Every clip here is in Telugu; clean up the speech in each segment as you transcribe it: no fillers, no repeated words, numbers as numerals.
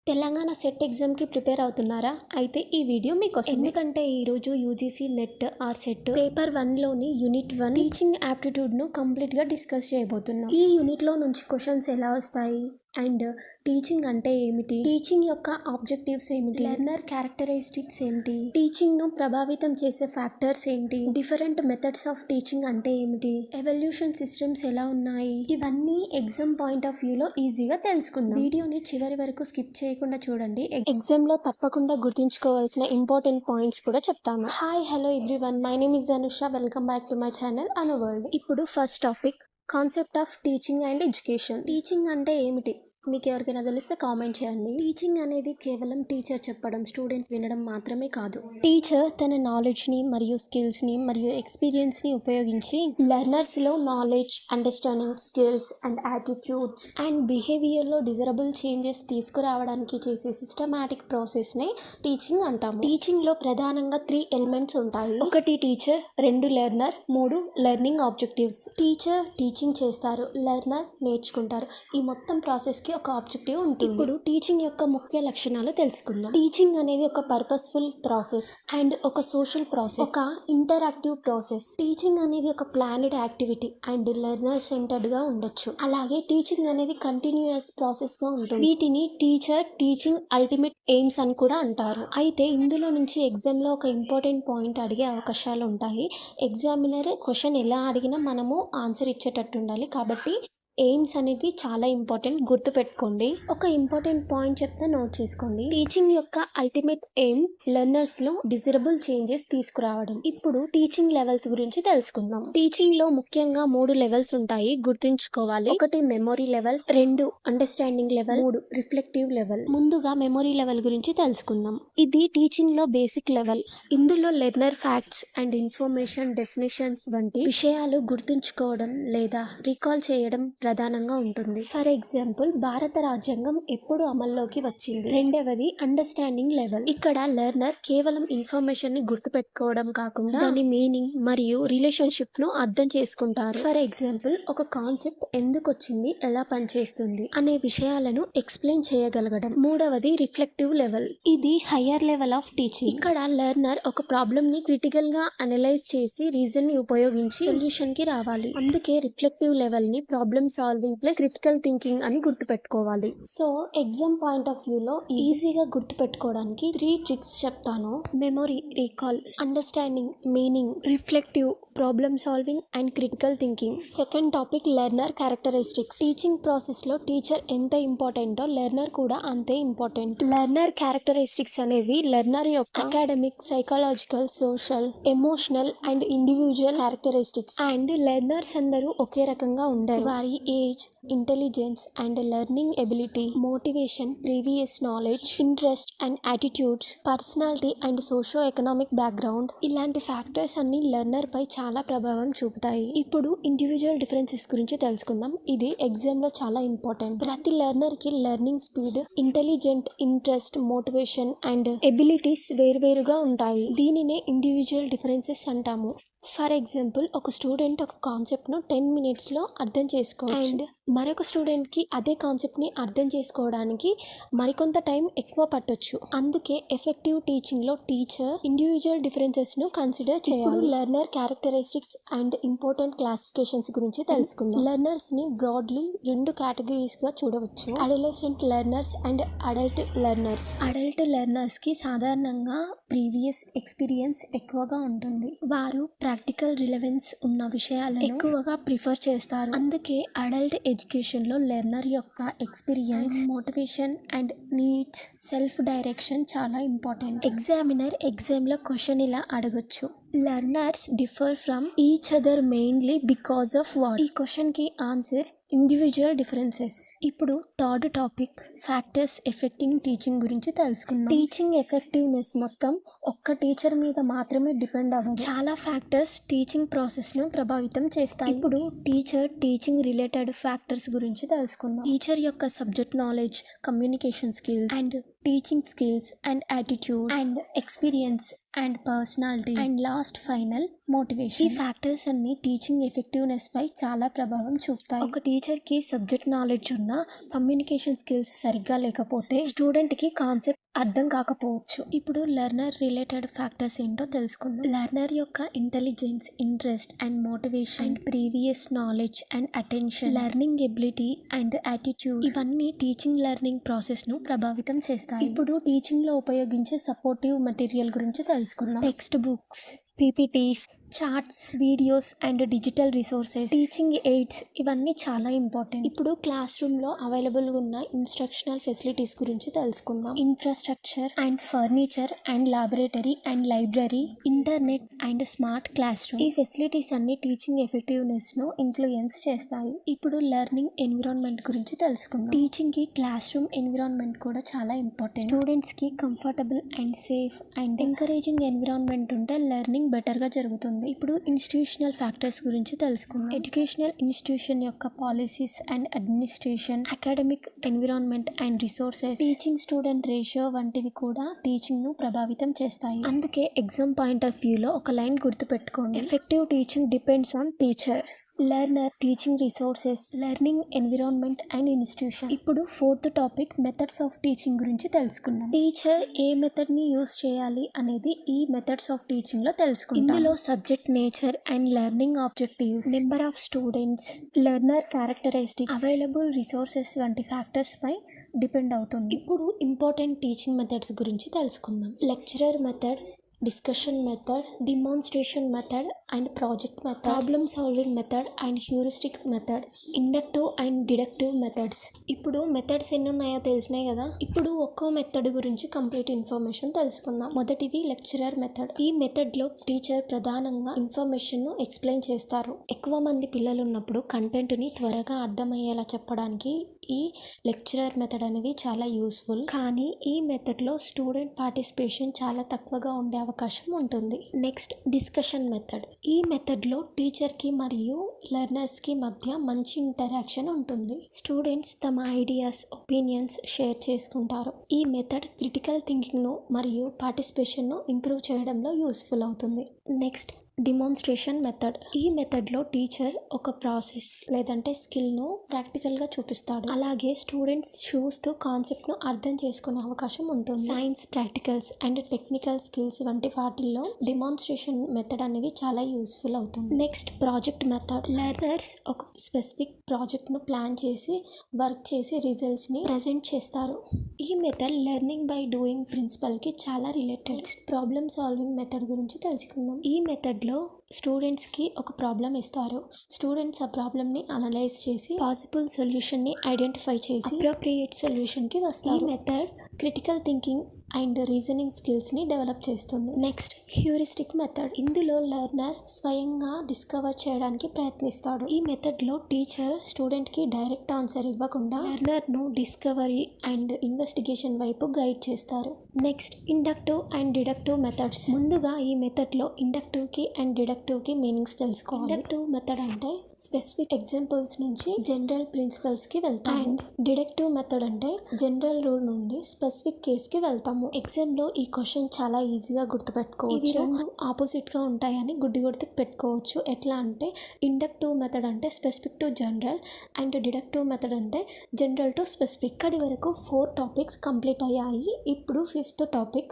తెలంగాణ సెట్ ఎగ్జామ్కి ప్రిపేర్ అవుతున్నారా? అయితే ఈ వీడియో మీకోసం. ఎందుకంటే ఈరోజు UGC NET or SET paper 1లోని యూనిట్ 1 టీచింగ్ యాప్టిట్యూడ్ను కంప్లీట్గా డిస్కస్ చేయబోతున్నాం. ఈ యూనిట్లో నుంచి క్వశ్చన్స్ ఎలా వస్తాయి అండ్ టీచింగ్ అంటే ఏమిటి, టీచింగ్ యొక్క ఆబ్జెక్టివ్స్ ఏమిటి, లెర్నర్ క్యారెక్టరిస్టిక్స్ ఏమిటి, టీచింగ్ను ప్రభావితం చేసే ఫ్యాక్టర్స్ ఏంటి, డిఫరెంట్ మెథడ్స్ ఆఫ్ టీచింగ్ అంటే ఏమిటి, ఎవల్యూషన్ సిస్టమ్స్ ఎలా ఉన్నాయి, ఇవన్నీ ఎగ్జామ్ పాయింట్ ఆఫ్ వ్యూలో ఈజీగా తెలుసుకుందాం. వీడియోని చివరి వరకు స్కిప్ చేయకుండా చూడండి. ఎగ్జామ్లో తప్పకుండా గుర్తుంచుకోవాల్సిన ఇంపార్టెంట్ పాయింట్స్ కూడా చెప్తాను. Hi hello everyone, my name is Anusha. Welcome back to my channel Anu world. ఇప్పుడు first topic, concept of teaching and education. Teaching అంటే ఏమిటి మీకు ఎవరికైనా తెలిస్తే కామెంట్ చేయండి. టీచింగ్ అనేది కేవలం టీచర్ చెప్పడం, స్టూడెంట్ వినడం మాత్రమే కాదు. టీచర్ తన నాలెడ్జ్ని మరియు స్కిల్స్ని మరియు ఎక్స్పీరియన్స్ని ఉపయోగించి లెర్నర్స్లో knowledge, understanding, skills and attitudes and బిహేవియర్లో డిజరబుల్ చేంజెస్ తీసుకురావడానికి చేసే సిస్టమాటిక్ ప్రాసెస్నే టీచింగ్ అంటాము. టీచింగ్లో ప్రధానంగా 3 ఎలిమెంట్స్ ఉంటాయి. 1 teacher, 2 learner, 3 learning objectives. Teacher teaching చేస్తారు, లెర్నర్ నేర్చుకుంటారు. ఈ మొత్తం ప్రాసెస్కి ఒక ఆబ్జెక్టివ్ ఉంటుంది. ఇప్పుడు టీచింగ్ యొక్క ముఖ్య లక్షణాలు తెలుసుకుందాం. టీచింగ్ అనేది ఒక పర్పస్ఫుల్ ప్రాసెస్ అండ్ ఒక సోషల్ ప్రాసెస్, ఒక ఇంటరాక్టివ్ ప్రాసెస్. టీచింగ్ అనేది ఒక planned activity and learner centred గా ఉండొచ్చు. అలాగే టీచింగ్ అనేది కంటిన్యూయస్ ప్రాసెస్ గా ఉంటుంది. వీటిని టీచర్ టీచింగ్ అల్టిమేట్ ఎయిమ్స్ అని కూడా అంటారు. అయితే ఇందులో నుంచి ఎగ్జామ్ లో ఒక ఇంపార్టెంట్ పాయింట్ అడిగే అవకాశాలు ఉంటాయి. ఎగ్జామినర్ క్వశ్చన్ ఎలా అడిగినా మనము ఆన్సర్ ఇచ్చేటట్టు ఉండాలి. కాబట్టి ఎయిమ్స్ అనేది చాలా ఇంపార్టెంట్, గుర్తుపెట్టుకోండి. ఒక ఇంపార్టెంట్ పాయింట్ చెప్తే నోట్ చేసుకోండి. టీచింగ్ యొక్క అల్టిమేట్ ఎయిమ్ లెర్నర్స్ లో డిజరబుల్ చేంజెస్ తీసుకురావడం. ఇప్పుడు టీచింగ్ లెవెల్స్ గురించి తెలుసుకుందాం. టీచింగ్ లో ముఖ్యంగా 3 లెవెల్స్ ఉంటాయి, గుర్తుంచుకోవాలి. 1 memory level, 2 understanding level, 3 reflective level. ముందుగా మెమొరీ లెవెల్ గురించి తెలుసుకుందాం. ఇది టీచింగ్ లో బేసిక్ లెవెల్. ఇందులో learner facts and information, definitions వంటి విషయాలు గుర్తుంచుకోవడం లేదా రీకాల్ చేయడం ప్రధానంగా ఉంటుంది. ఫర్ ఎగ్జాంపుల్, భారత రాజ్యాంగం ఎప్పుడు అమల్లోకి వచ్చింది. 2వది అండర్స్టాండింగ్ లెవెల్. ఇక్కడ లెర్నర్ కేవలం ఇన్ఫర్మేషన్ ని గుర్తుపెట్టుకోవడం కాకుండా దాని మీనింగ్ మరియు రిలేషన్షిప్ ను అర్థం చేసుకుంటారు. ఫర్ ఎగ్జాంపుల్, ఒక కాన్సెప్ట్ ఎందుకు వచ్చింది, ఎలా పనిచేస్తుంది అనే విషయాలను ఎక్స్ప్లెయిన్ చేయగలగడం. 3వది రిఫ్లెక్టివ్ లెవెల్. ఇది హయ్యర్ లెవెల్ ఆఫ్ టీచింగ్. ఇక్కడ లెర్నర్ ఒక ప్రాబ్లమ్ ని క్రిటికల్ గా అనలైజ్ చేసి రీజన్ ని ఉపయోగించి సొల్యూషన్ కి రావాలి. అందుకే రిఫ్లెక్టివ్ లెవెల్ ని problem solving plus critical thinking అని గుర్తుపెట్టుకోవాలి. సో ఎగ్జామ్ పాయింట్ ఆఫ్ వ్యూలో ఈజీగా గుర్తుపెట్టుకోవడానికి 3 ట్రిక్స్ చెప్తాను. Memory, recall, understanding, meaning, reflective, problem solving and critical thinking. Second topic, learner characteristics. Teaching process లో టీచర్ ఎంత ఇంపార్టెంటో లెర్నర్ కూడా అంతే ఇంపార్టెంట్. లెర్నర్ క్యారెక్టరిస్టిక్స్ అనేవి లెర్నర్ యొక్క academic, psychological, social, emotional and individual characteristics. And learners అందరూ ఒకే రకంగా ఉండరు. వారి age, intelligence and learning ability, motivation, previous knowledge, interest and attitudes, personality and socio economic background, ఇలాంటి ఫ్యాక్టర్స్ అన్ని లెర్నర్ పై చాలా ప్రభావం చూపుతాయి. ఇప్పుడు ఇండివిజువల్ డిఫరెన్సెస్ గురించి తెలుసుకుందాం. ఇది ఎగ్జామ్ లో చాలా ఇంపార్టెంట్. ప్రతి లెర్నర్ కి learning speed, intelligent, interest, motivation and abilities వేరువేరుగా ఉంటాయి. దీనినే ఇండివిజువల్ డిఫరెన్సెస్ అంటాము. ఫర్ ఎగ్జాంపుల్, ఒక స్టూడెంట్ ఒక కాన్సెప్ట్ను 10 మినిట్స్లో అర్థం చేసుకోవచ్చు. అండ్ మరొక స్టూడెంట్కి అదే కాన్సెప్ట్ని అర్థం చేసుకోవడానికి మరికొంత టైం ఎక్కువ పట్టొచ్చు. అందుకే ఎఫెక్టివ్ టీచింగ్లో టీచర్ ఇండివిజువల్ డిఫరెన్సెస్ను కన్సిడర్ చేయాలి. Learner characteristics and important classifications గురించి తెలుసుకుందాం. లెర్నర్స్ని బ్రాడ్లీ 2 కేటగిరీస్గా చూడవచ్చు, adolescent learners and adult learners. Adult లెర్నర్స్కి సాధారణంగా ప్రీవియస్ ఎక్స్పీరియన్స్ ఎక్కువగా ఉంటుంది. వారు ప్రాక్టికల్ రిలవెన్స్ ఉన్న విషయాలను ఎక్కువగా ప్రిఫర్ చేస్తారు. అందుకే అడల్ట్ ఎడ్యుకేషన్ లో లెర్నర్ యొక్క experience, motivation and needs, self direction చాలా ఇంపార్టెంట్. ఎగ్జామినర్ ఎగ్జామ్ లో క్వశ్చన్ ఇలా అడగొచ్చు, learners differ from each other mainly because of what. ఈ క్వశ్చన్ కి ఆన్సర్ ఇండివిజువల్ డిఫరెన్సెస్. ఇప్పుడు third topic, factors effecting teaching గురించి తెలుసుకుందాం. టీచింగ్ ఎఫెక్టివ్నెస్ మొత్తం ఒక్క టీచర్ మీద మాత్రమే డిపెండ్ అవ్వదు. చాలా ఫ్యాక్టర్స్ టీచింగ్ ప్రాసెస్ ను ప్రభావితం చేస్తాయి. ఇప్పుడు టీచర్ టీచింగ్ రిలేటెడ్ ఫ్యాక్టర్స్ గురించి తెలుసుకుందాం. టీచర్ యొక్క subject knowledge, communication skills and teaching skills and attitude and experience and personality and last final motivation. ఈ ఫ్యాక్టర్స్ అన్ని టీచింగ్ ఎఫెక్టివ్నెస్ పై చాలా ప్రభావం చూపుతాయి. ఒక టీచర్ కి సబ్జెక్ట్ నాలెడ్జ్ ఉన్న కమ్యూనికేషన్ స్కిల్స్ సరిగ్గా లేకపోతే స్టూడెంట్ కి కాన్సెప్ట్ అర్థం కాకపోవచ్చు. ఇప్పుడు లెర్నర్ రిలేటెడ్ ఫ్యాక్టర్స్ ఏంటో తెలుసుకుందాం. లెర్నర్ యొక్క intelligence, interest and motivation and previous knowledge and attention, learning ability and attitude ఇవన్నీ టీచింగ్ లెర్నింగ్ ప్రాసెస్ ను ప్రభావితం చేస్తాయి. ఇప్పుడు టీచింగ్ లో ఉపయోగించే సపోర్టివ్ మెటీరియల్ గురించి తెలుసుకుందాం. Text books, PPTs, charts, videos and digital resources, teaching AIDS ఇవన్నీ చాలా ఇంపార్టెంట్. ఇప్పుడు క్లాస్ రూమ్ లో అవైలబుల్ ఉన్న ఇన్స్ట్రక్షనల్ ఫెసిలిటీస్ గురించి తెలుసుకుందాం. Infrastructure and furniture and laboratory and library, internet and smart class room. ఈ ఫెసిలిటీస్ అన్ని టీచింగ్ ఎఫెక్టివ్నెస్ ను ఇన్ఫ్లుయెన్స్ చేస్తాయి. ఇప్పుడు లెర్నింగ్ ఎన్విరాన్మెంట్ గురించి తెలుసుకుందాం. టీచింగ్ కి క్లాస్ రూమ్ ఎన్విరాన్మెంట్ కూడా చాలా ఇంపార్టెంట్. స్టూడెంట్స్ కి comfortable and safe and encouraging environment ఉంటే లెర్నింగ్ బెటర్ గా జరుగుతుంది. ఇప్పుడు ఇన్స్టిట్యూషనల్ ఫ్యాక్టర్స్ గురించి తెలుసుకుందాం. ఎడ్యుకేషనల్ ఇన్స్టిట్యూషన్ యొక్క policies and administration, academic environment and resources, teaching student ratio వంటివి కూడా టీచింగ్ ను ప్రభావితం చేస్తాయి. అందుకే ఎగ్జామ్ పాయింట్ ఆఫ్ వ్యూ లో ఒక లైన్ గుర్తు పెట్టుకోండి. Effective teaching depends on teacher, learner, teaching resources, learning environment and institution. ఇప్పుడు fourth topic methods of teaching గురించి తెలుసుకుందాం. టీచర్ ఏ మెథడ్ ని యూస్ చేయాలి అనేది ఈ మెథడ్స్ ఆఫ్ టీచింగ్ లో తెలుసుకుందాం. ఇందులో subject nature and learning objectives, number of students, learner characteristics, available resources వంటి ఫ్యాక్టర్స్ పై డిపెండ్ అవుతుంది. ఇప్పుడు ఇంపార్టెంట్ టీచింగ్ మెథడ్స్ గురించి తెలుసుకుందాం. Lecturer method, discussion method, demonstration method and project method, problem solving method and heuristic method, inductive and deductive methods. ఇప్పుడు మెథడ్స్ ఎన్ని ఉన్నాయో తెలిసినాయి కదా. ఇప్పుడు ఒక్కో మెథడ్ గురించి కంప్లీట్ ఇన్ఫర్మేషన్ తెలుసుకుందాం. మొదటిది లెక్చరర్ మెథడ్. ఈ మెథడ్ లో టీచర్ ప్రధానంగా ఇన్ఫర్మేషన్ ను ఎక్స్ప్లెయిన్ చేస్తారు. ఎక్కువ మంది పిల్లలు ఉన్నప్పుడు కంటెంట్ ని త్వరగా అర్థమయ్యేలా చెప్పడానికి ఈ లెక్చరర్ మెథడ్ అనేది చాలా యూస్ఫుల్. కానీ ఈ మెథడ్ లో స్టూడెంట్ పార్టిసిపేషన్ చాలా తక్కువగా ఉండే అవకాశం ఉంటుంది. Next discussion method. ఈ మెథడ్ లో టీచర్ కి మరియు లెర్నర్స్ కి మధ్య మంచి ఇంటరాక్షన్ ఉంటుంది. స్టూడెంట్స్ తమ ఐడియాస్, ఒపీనియన్స్ షేర్ చేసుకుంటారు. ఈ మెథడ్ క్రిటికల్ థింకింగ్ ను మరియు పార్టిసిపేషన్ ను ఇంప్రూవ్ చేయడంలో యూస్ఫుల్ అవుతుంది. Next demonstration method. ఈ మెథడ్ లో టీచర్ ఒక ప్రాసెస్ లేదంటే స్కిల్ ను ప్రాక్టికల్ గా చూపిస్తాడు. అలాగే స్టూడెంట్స్ చూస్తూ కాన్సెప్ట్ ను అర్థం చేసుకునే అవకాశం ఉంటుంది. Science, practicals and technical skills వంటి వాటిల్లో డిమాన్స్ట్రేషన్ మెథడ్ అనేది చాలా యూస్ఫుల్ అవుతుంది. Next project method. లెర్నర్స్ ఒక స్పెసిఫిక్ ప్రాజెక్ట్ ను ప్లాన్ చేసి వర్క్ చేసి రిజల్ట్స్ ని ప్రెజెంట్ చేస్తారు. ఈ method learning by doing principle కి చాలా related. Next problem solving method గురించి తెలుసుకుందాం. ఈ మెథడ్ లో స్టూడెంట్స్ కి ఒక ప్రాబ్లం ఇస్తారు. స్టూడెంట్స్ ఆ ప్రాబ్లం ని అనలైజ్ చేసి పాసిబుల్ సొల్యూషన్ ని ఐడెంటిఫై చేసి అప్రోప్రియేట్ సొల్యూషన్ కి వస్తారు. ఈ method critical thinking and reasoning skills ని డెవలప్ చేస్తుంది. Next heuristic method. ఇందులో లెర్నర్ స్వయంగా డిస్కవర్ చేయడానికి ప్రయత్నిస్తాడు. ఈ మెథడ్ లో టీచర్ స్టూడెంట్ కి డైరెక్ట్ ఆన్సర్ ఇవ్వకుండా లెర్నర్ ను డిస్కవరీ అండ్ ఇన్వెస్టిగేషన్ వైపు గైడ్ చేస్తారు. Next inductive and deductive methods. ముందుగా ఈ మెథడ్ లో ఇండక్టివ్ కి అండ్ డిడక్టివ్ కి మీనింగ్స్ తెలుసుకోవాలి. ఇండక్టివ్ మెథడ్ అంటే స్పెసిఫిక్ ఎగ్జాంపుల్స్ నుంచి జనరల్ ప్రిన్సిపల్స్ కి వెళ్తాం. అండ్ డిడక్టివ్ మెథడ్ అంటే జనరల్ రూల్ నుండి స్పెసిఫిక్ కేస్ కి వెళ్తాము. ఎగ్జామ్ లో ఈ క్వశ్చన్ చాలా ఈజీగా గుర్తుపెట్టుకోవచ్చు. రెండు ఆపోజిట్ గా ఉంటాయని గుర్తు పెట్టుకోవచ్చు. ఎట్లా అంటే ఇండక్టివ్ మెథడ్ అంటే specific to general and deductive method అంటే జనరల్ టు స్పెసిఫిక్. ఇక్కడి వరకు 4 టాపిక్స్ కంప్లీట్ అయ్యాయి. ఇప్పుడు 5th టాపిక్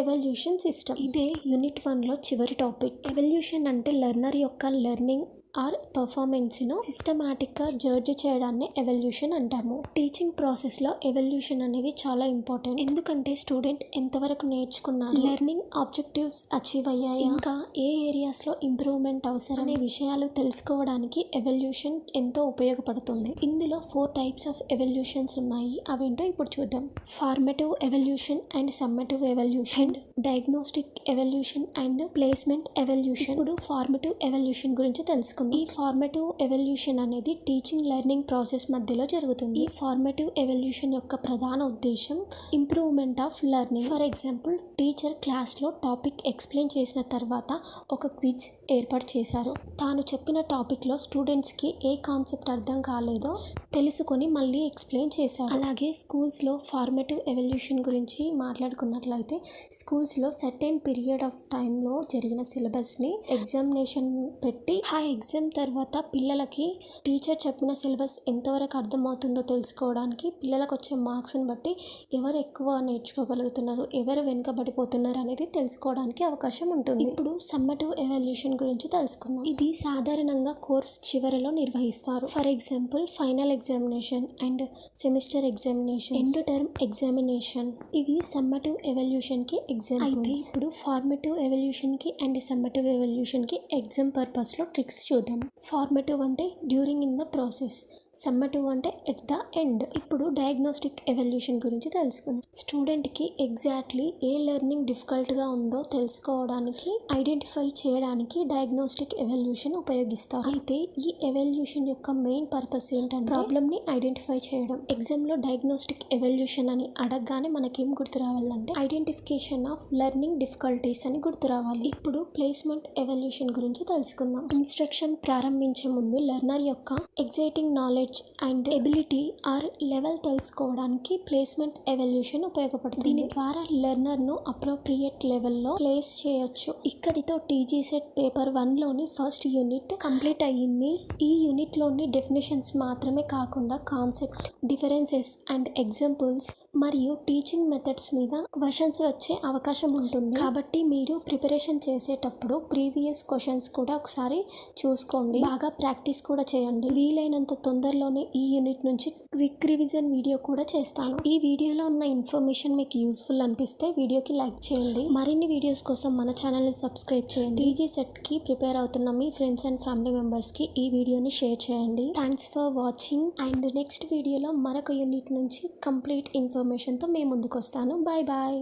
ఎవల్యూషన్ సిస్టమ్. ఇదే యూనిట్ 1 లో చివరి టాపిక్. ఎవల్యూషన్ అంటే లెర్నర్ యొక్క లెర్నింగ్ ఆర్ పర్ఫార్మెన్స్ను సిస్టమాటిక్గా జడ్జ్ చేయడాన్ని ఎవల్యూషన్ అంటాము. టీచింగ్ ప్రాసెస్లో ఎవల్యూషన్ అనేది చాలా ఇంపార్టెంట్. ఎందుకంటే స్టూడెంట్ ఎంతవరకు నేర్చుకున్నారు, లెర్నింగ్ ఆబ్జెక్టివ్స్ అచీవ్ అయ్యాయి, ఇంకా ఏ ఏరియాస్లో ఇంప్రూవ్మెంట్ అవసరం అనే విషయాలు తెలుసుకోవడానికి ఎవల్యూషన్ ఎంతో ఉపయోగపడుతుంది. ఇందులో 4 టైప్స్ ఆఫ్ ఎవల్యూషన్స్ ఉన్నాయి. అవేంటో ఇప్పుడు చూద్దాం. Formative evolution and summative evolution, diagnostic evolution and placement evolution. ఇప్పుడు ఫార్మేటివ్ ఎవల్యూషన్ గురించి తెలుసుకో. తెలుసుకుందాం. ఈ ఫార్మేటివ్ ఎవల్యూషన్ అనేది టీచింగ్ లెర్నింగ్ ప్రాసెస్ మధ్యలో జరుగుతుంది. ఈ ఫార్మేటివ్ ఎవల్యూషన్ యొక్క ప్రధాన ఉద్దేశం improvement of learning. For example, teacher క్లాస్లో టాపిక్ ఎక్స్ప్లెయిన్ చేసిన తర్వాత ఒక క్విజ్ ఏర్పాటు చేశారు. తాను చెప్పిన టాపిక్లో స్టూడెంట్స్కి ఏ కాన్సెప్ట్ అర్థం కాలేదో తెలుసుకొని మళ్ళీ ఎక్స్ప్లెయిన్ చేశారు. అలాగే స్కూల్స్లో ఫార్మేటివ్ ఎవల్యూషన్ గురించి మాట్లాడుకున్నట్లయితే, స్కూల్స్లో సర్టెన్ పీరియడ్ ఆఫ్ టైంలో జరిగిన సిలబస్ని ఎగ్జామినేషన్ పెట్టి ఆ ఎగ్జామ్ తర్వాత పిల్లలకి టీచర్ చెప్పిన సిలబస్ ఎంతవరకు అర్థమవుతుందో తెలుసుకోవడానికి పిల్లలకు వచ్చే మార్క్స్ని బట్టి ఎవరు ఎక్కువ నేర్చుకోగలుగుతున్నారు, ఎవరు వెనుకబడిపోతున్నారు అనేది తెలుసుకోవడానికి అవకాశం ఉంటుంది. ఇప్పుడు సమ్మటివ్ ఎవల్యూషన్ గురించి తెలుసుకుందాం. ఇది సాధారణంగా కోర్స్ చివరిలో నిర్వహిస్తారు. For example, final examination and semester examination, end term examination. ఇవి సమ్మటివ్ ఎవల్యూషన్ కి ఎగ్జాంపుల్స్. అయితే ఇప్పుడు ఫార్మేటివ్ ఎవల్యూషన్ కి అండ్ సమ్మటివ్ ఎవల్యూషన్ కి ఎగ్జామ్ పర్పస్ లో ట్రిక్స్ చూద్దాం. ఫార్మేటివ్ అంటే during in the process, summative అంటే ఎట్ ద ఎండ్. ఇప్పుడు డయాగ్నోస్టిక్ ఎవల్యూషన్ గురించి తెలుసుకుందాం. స్టూడెంట్కి ఎగ్జాక్ట్లీ ఏ లెర్నింగ్ డిఫికల్ట్గా ఉందో తెలుసుకోవడానికి, ఐడెంటిఫై చేయడానికి డయాగ్నోస్టిక్ ఎవల్యూషన్ ఉపయోగిస్తారు. అయితే ఈ ఎవల్యూషన్ యొక్క మెయిన్ పర్పస్ ఏంటంటే ప్రాబ్లమ్ని ఐడెంటిఫై చేయడం. ఎగ్జామ్లో డయాగ్నోస్టిక్ ఎవల్యూషన్ అని అడగగానే మనకేం గుర్తు రావాలంటే ఐడెంటిఫికేషన్ ఆఫ్ లెర్నింగ్ డిఫికల్టీస్ అని గుర్తు రావాలి. ఇప్పుడు ప్లేస్మెంట్ ఎవల్యూషన్ గురించి తెలుసుకుందాం. ఇన్స్ట్రక్షన్ ప్రారంభించే ముందు లెర్నర్ యొక్క exciting knowledge and ability or level తెలుసుకోవడానికి ప్లేస్మెంట్ ఎవల్యూషన్ ఉపయోగపడుతుంది. దీని ద్వారా లెర్నర్ ను అప్రోప్రియేట్ లెవెల్లో ప్లేస్ చేయొచ్చు. ఇక్కడితో టీజీసెట్ పేపర్ 1లోని ఫస్ట్ యూనిట్ కంప్లీట్ అయ్యింది. ఈ యూనిట్ లోని డెఫినేషన్స్ మాత్రమే కాకుండా కాన్సెప్ట్, డిఫరెన్సెస్ అండ్ ఎగ్జాంపుల్స్ మరియు టీచింగ్ మెథడ్స్ మీద క్వశ్చన్స్ వచ్చే అవకాశం ఉంటుంది. కాబట్టి మీరు ప్రిపరేషన్ చేసేటప్పుడు ప్రీవియస్ క్వశ్చన్స్ కూడా ఒకసారి చూసుకోండి. బాగా ప్రాక్టీస్ కూడా చేయండి. వీలైనంత తొందరలోనే ఈ యూనిట్ నుంచి క్విక్ రివిజన్ వీడియో కూడా చేస్తాను. ఈ వీడియోలో ఉన్న ఇన్ఫర్మేషన్ మీకు యూస్ఫుల్ అనిపిస్తే వీడియోకి లైక్ చేయండి. మరిన్ని వీడియోస్ కోసం మన ఛానల్ని సబ్స్క్రైబ్ చేయండి. టీజీ సెట్కి ప్రిపేర్ అవుతున్న మీ ఫ్రెండ్స్ అండ్ ఫ్యామిలీ మెంబర్స్కి ఈ వీడియోని షేర్ చేయండి. Thanks for watching. And next వీడియోలో మరొక యూనిట్ నుంచి కంప్లీట్ ఇన్ఫర్మేషన్తో మేము ముందుకు వస్తాను. Bye bye.